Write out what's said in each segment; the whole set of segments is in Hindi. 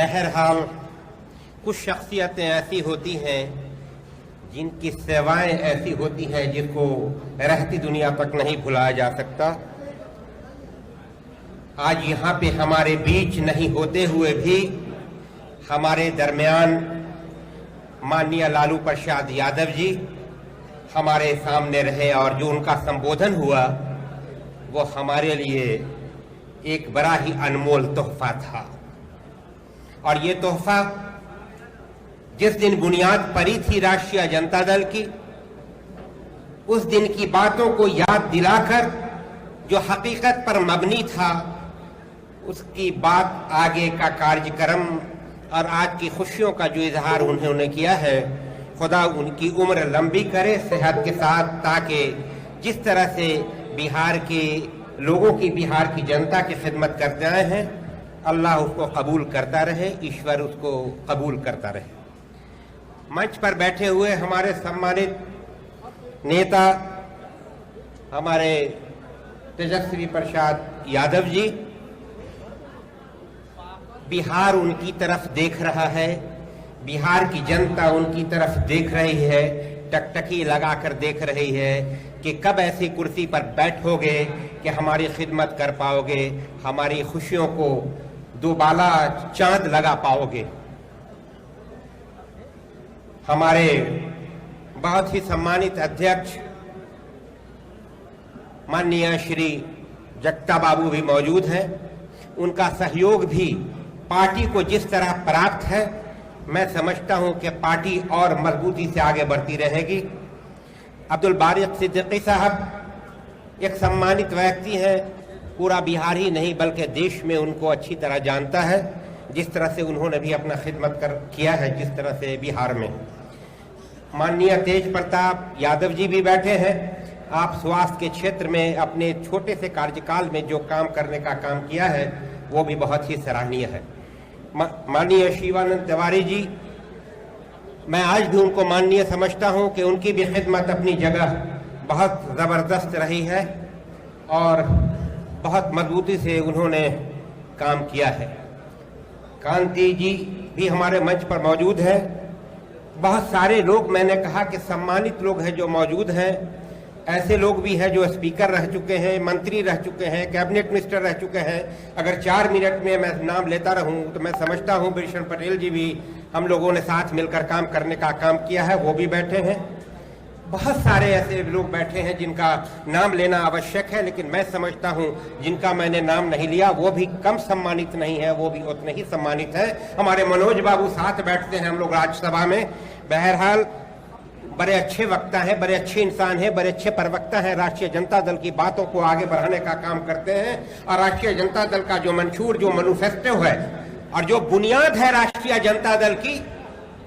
बहरहाल कुछ शख्सियतें ऐसी होती हैं जिनकी सेवाएं ऐसी होती हैं जिनको रहती दुनिया तक नहीं भुलाया जा सकता। आज यहाँ पे हमारे बीच नहीं होते हुए भी हमारे दरमियान माननीय लालू प्रसाद यादव जी हमारे सामने रहे और जो उनका संबोधन हुआ वो हमारे लिए एक बड़ा ही अनमोल तोहफा था। और ये तोहफा जिस दिन बुनियाद पड़ी थी राष्ट्रीय जनता दल की, उस दिन की बातों को याद दिलाकर जो हकीकत पर मबनी था उसकी बात आगे का कार्यक्रम और आज की खुशियों का जो इजहार उन्होंने किया है, खुदा उनकी उम्र लंबी करे सेहत के साथ, ताकि जिस तरह से बिहार के लोगों की, बिहार की जनता की खिदमत करते आए हैं, अल्लाह उसको कबूल करता रहे, ईश्वर उसको कबूल करता रहे। मंच पर बैठे हुए हमारे सम्मानित नेता हमारे तेजस्वी प्रसाद यादव जी, बिहार उनकी तरफ देख रहा है, बिहार की जनता उनकी तरफ देख रही है, टकटकी लगाकर देख रही है कि कब ऐसी कुर्सी पर बैठोगे कि हमारी खिदमत कर पाओगे, हमारी खुशियों को दोबाला चांद लगा पाओगे। हमारे बहुत ही सम्मानित अध्यक्ष माननीय श्री जगता बाबू भी मौजूद हैं। उनका सहयोग भी पार्टी को जिस तरह प्राप्त है, मैं समझता हूं कि पार्टी और मजबूती से आगे बढ़ती रहेगी। अब्दुल बारिक सिद्दीकी साहब एक सम्मानित व्यक्ति हैं, पूरा बिहार ही नहीं बल्कि देश में उनको अच्छी तरह जानता है, जिस तरह से उन्होंने भी अपना खिदमत किया है जिस तरह से बिहार में। माननीय तेज प्रताप यादव जी भी बैठे हैं। आप स्वास्थ्य के क्षेत्र में अपने छोटे से कार्यकाल में जो काम करने का काम किया है वो भी बहुत ही सराहनीय है। माननीय शिवानंद तिवारी जी, मैं आज भी उनको माननीय समझता हूं कि उनकी भी खिदमत अपनी जगह बहुत ज़बरदस्त रही है और बहुत मजबूती से उन्होंने काम किया है। कांति जी भी हमारे मंच पर मौजूद हैं। बहुत सारे लोग, मैंने कहा कि सम्मानित लोग हैं जो मौजूद हैं। ऐसे लोग भी हैं जो स्पीकर रह चुके हैं, मंत्री रह चुके हैं, कैबिनेट मिनिस्टर रह चुके हैं। अगर 4 मिनट में मैं नाम लेता रहूं तो मैं समझता हूं बिशन पटेल जी भी, हम लोगों ने साथ मिलकर काम करने का काम किया है, वो भी बैठे हैं। बहुत सारे ऐसे लोग बैठे हैं जिनका नाम लेना आवश्यक है, लेकिन मैं समझता हूं जिनका मैंने नाम नहीं लिया वो भी कम सम्मानित नहीं है, वो भी उतने ही सम्मानित है। हमारे मनोज बाबू साथ बैठते हैं हम लोग राज्यसभा में। बहरहाल बड़े अच्छे वक्ता हैं, बड़े अच्छे इंसान हैं, बड़े अच्छे प्रवक्ता हैं, राष्ट्रीय जनता दल की बातों को आगे बढ़ाने का काम करते हैं। और राष्ट्रीय जनता दल का जो मंशूर, जो मैनिफेस्टो है और जो बुनियाद है राष्ट्रीय जनता दल की,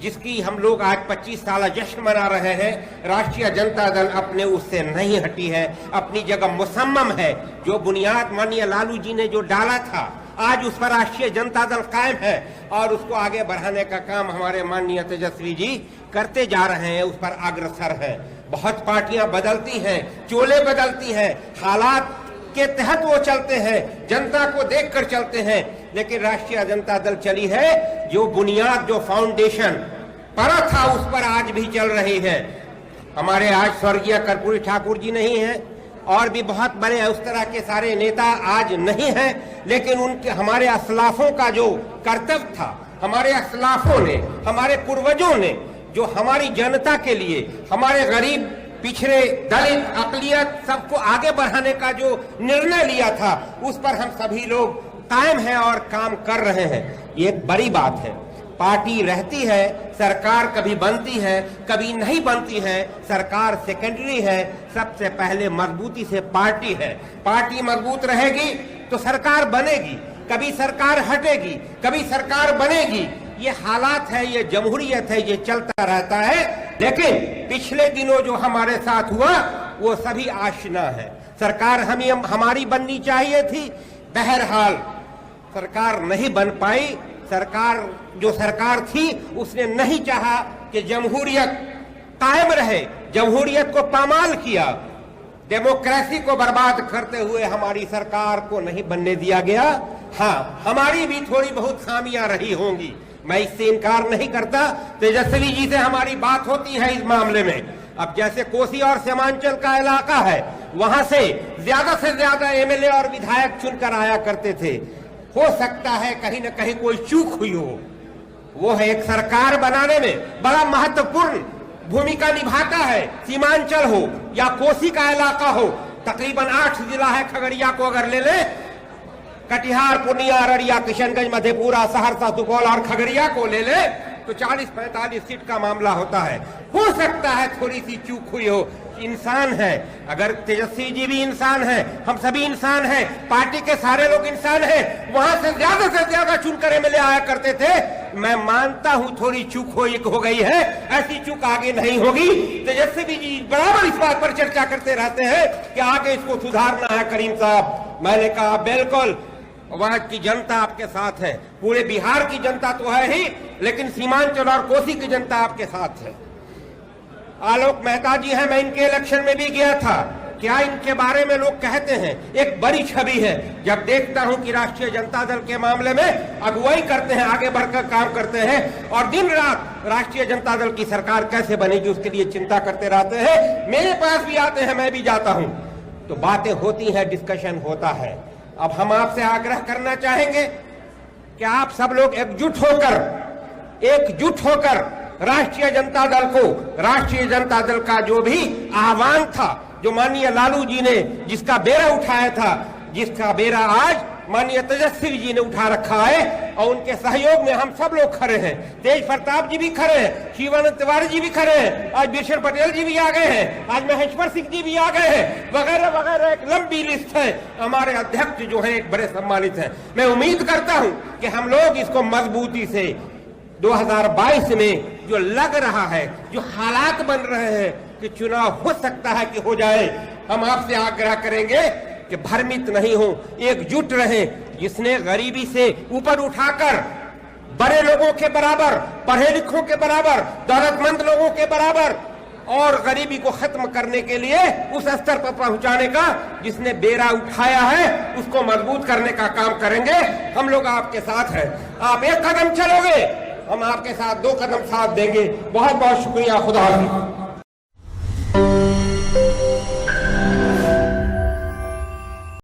जिसकी हम लोग आज 25 साल जश्न मना रहे हैं, राष्ट्रीय जनता दल अपने उससे नहीं हटी है, अपनी जगह मुसम्मम है। जो बुनियाद माननीय लालू जी ने जो डाला था, आज उस पर राष्ट्रीय जनता दल कायम है और उसको आगे बढ़ाने का काम हमारे माननीय तेजस्वी जी करते जा रहे हैं, उस पर अग्रसर है। बहुत पार्टियां बदलती हैं, चोले बदलती हैं, हालात के तहत वो चलते हैं, जनता को देखकर चलते हैं, लेकिन राष्ट्रीय जनता दल चली है जो बुनियाद, जो फाउंडेशन पड़ा था उस पर आज भी चल रही है। हमारे आज स्वर्गीय कर्पूरी ठाकुर जी नहीं है और भी बहुत बड़े उस तरह के सारे नेता आज नहीं हैं, लेकिन उनके, हमारे असलाफों का जो कर्तव्य था, हमारे असलाफों ने, हमारे पूर्वजों ने जो हमारी जनता के लिए, हमारे गरीब, पिछड़े, दलित, अकलियत सबको आगे बढ़ाने का जो निर्णय लिया था, उस पर हम सभी लोग कायम हैं और काम कर रहे हैं। ये बड़ी बात है। पार्टी रहती है, सरकार कभी बनती है, कभी नहीं बनती है, सरकार सेकेंडरी है, सबसे पहले मजबूती से पार्टी है। पार्टी मजबूत रहेगी तो सरकार बनेगी, कभी सरकार हटेगी, कभी सरकार बनेगी। ये हालात है, ये जमहूरियत है, ये चलता रहता है। लेकिन पिछले दिनों जो हमारे साथ हुआ वो सभी आशना है। सरकार हमारी बननी चाहिए थी, बहरहाल सरकार नहीं बन पाई। जो सरकार थी उसने नहीं चाहा कि जमहूरियत कायम रहे, जमहूरियत को पामाल किया, डेमोक्रेसी को बर्बाद करते हुए हमारी सरकार को नहीं बनने दिया गया। हाँ, हमारी भी थोड़ी बहुत खामियां रही होंगी, मैं इससे इनकार नहीं करता। तेजस्वी जी से हमारी बात होती है इस मामले में। अब जैसे कोसी और सीमांचल का इलाका है, वहां से ज्यादा एमएलए और विधायक चुनकर आया करते थे। हो सकता है कहीं न कहीं कोई चूक हुई हो। वो है एक सरकार बनाने में बड़ा महत्वपूर्ण भूमिका निभाता है। सीमांचल हो या कोसी का इलाका हो, तकरीबन 8 जिला है। खगड़िया को अगर ले ले, कटिहार, पूर्णिया, अररिया, किशनगंज, मधेपुरा, सहरसा, सुपौल और खगड़िया को ले ले तो 40-45 सीट का मामला होता है। हो सकता है थोड़ी सी चूक हुई हो, इंसान है। अगर तेजस्वी जी भी इंसान है, हम सभी इंसान हैं, पार्टी के सारे लोग इंसान हैं, वहां से ज्यादा चुनकर एमएलए आया करते थे। मैं मानता हूं थोड़ी चूक हो गई है, ऐसी चूक आगे नहीं होगी। तेजस्वी जी बराबर इस बात पर चर्चा करते रहते हैं कि आगे इसको सुधारना है। करीम साहब, मैंने कहा बिल्कुल, वहां की जनता आपके साथ है, पूरे बिहार की जनता तो है ही, लेकिन सीमांचल और कोसी की जनता आपके साथ है। आलोक मेहता जी हैं, मैं इनके इलेक्शन में भी गया था। क्या इनके बारे में लोग कहते हैं, एक बड़ी छवि है। जब देखता हूं कि राष्ट्रीय जनता दल के मामले में अगुवाई करते हैं, आगे बढ़कर काम करते हैं और दिन रात राष्ट्रीय जनता दल की सरकार कैसे बनेगी उसके लिए चिंता करते रहते हैं। मेरे पास भी आते हैं, मैं भी जाता हूं, तो बातें होती हैं, डिस्कशन होता है। अब हम आपसे आग्रह करना चाहेंगे कि आप सब लोग एकजुट होकर राष्ट्रीय जनता दल को, राष्ट्रीय जनता दल का जो भी आह्वान था, जो माननीय लालू जी ने जिसका बेड़ा उठाया था, जिसका बेड़ा आज माननीय तेजस्वी जी ने उठा रखा है, और उनके सहयोग में हम सब लोग खड़े हैं। तेज प्रताप जी भी खड़े हैं, शिवानंद तिवारी जी भी खड़े हैं, आज भीषण पटेल जी भी आ गए हैं, आज महेश्वर सिंह जी भी आ गए हैं, वगैरह वगैरह एक लंबी लिस्ट है। हमारे अध्यक्ष जो हैं एक बड़े सम्मानित हैं। मैं उम्मीद करता हूं कि हम लोग इसको मजबूती से 2022 में जो लग रहा है, जो हालात बन रहे हैं कि चुनाव हो सकता है कि हो जाए, हम आपसे आग्रह करेंगे कि भ्रमित नहीं हो, एकजुट रहे। जिसने गरीबी से ऊपर उठाकर बड़े लोगों के बराबर, पढ़े लिखों के बराबर, दौलतमंद लोगों के बराबर और गरीबी को खत्म करने के लिए उस स्तर पर पहुंचाने का जिसने बेड़ा उठाया है, उसको मजबूत करने का काम करेंगे। हम लोग आपके साथ हैं। आप एक कदम चलोगे, हम आपके साथ 2 कदम साथ देंगे। बहुत बहुत शुक्रिया। खुदा हाफिज़।